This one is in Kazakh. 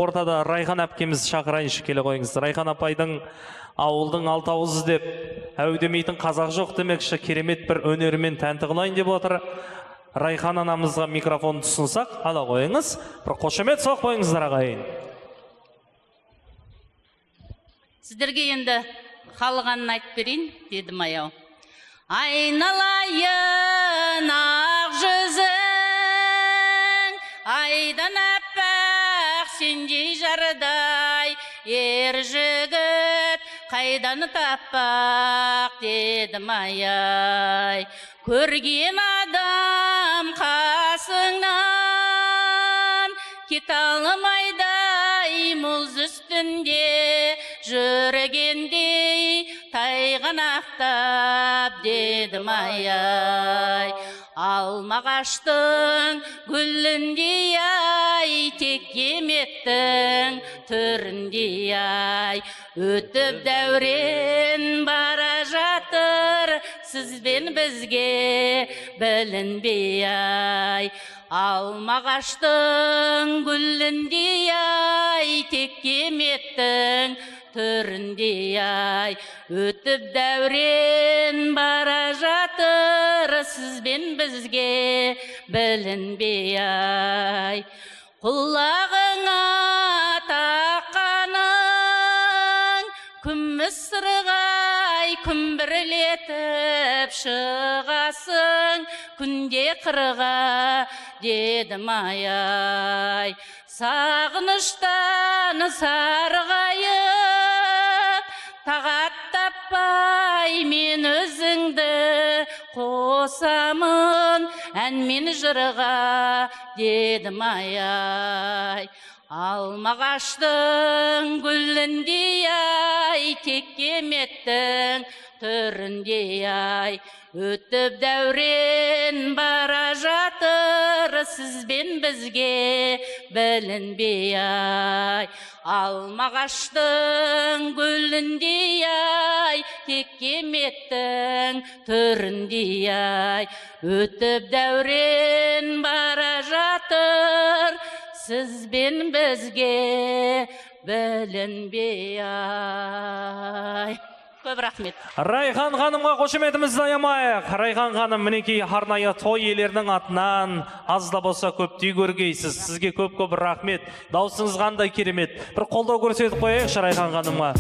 Ортада Райхан әпкеміз шақырайыншы, келе қойыңыз. Райхан апайдың ауылдың алтауыз деп әудемейтін қазақ жоқ демекші, керемет бір өнерімен тәнті қылайын деп отыр. Райхан анамызға микрофон тұсынсақ, ала қойыңыз. Бір қошемет соқ қойыңыздар ағайын. Сіздерге енді қалғанын айтып берейін, дедім аяу. Айналайын ақ жүзің, айдан аппақ сендей жардай, ер жігіт қайдан таппақ, дедім аяй. Көрген адам қасыңнан, кете алмайдай мұз үстінде, жүргендей тайған ақтап, дедім аяй. Алмағаштың гүліндей ай, тек еметтің түріндей ай. Өтіп дәурен бара жатыр, сізбен бізге білінбей ай. Алмағаштың гүліндей ай, тек еметтің түріндей ай. Өтіп дәурен бара жатыр, сізбен бізге білінбей ай. Құлағыңа таққаның күміс сырғай, күмбірлетіп шығасың күнде қырға, дедім аяй. Сағыныштан сарғайып, тағат таппай мен өзіңді қосамын әнмен жырға, дедім аяй. Алмағаштың гүліндей ай, тек еметтің түріндей ай. Өтіп дәурен бара жатыр, сізбен бізге білінбей ай. Алмағаштың гүліндей ай, тек еметтің түріндей ай. Өтіп дәурен бара жатыр, сізбен бізге білінбей ай. Көп рахмет. Райхан ханымға қошеметімізді аямайық. Райхан ханым, мінекей арнайы той иелерінің атынан аз да болса көптей көргейсіз. Сізге көп-көп рахмет. Даусыңыз қандай керемет. Бір қолдау көрсетіп қояйықшы Райхан ханымға.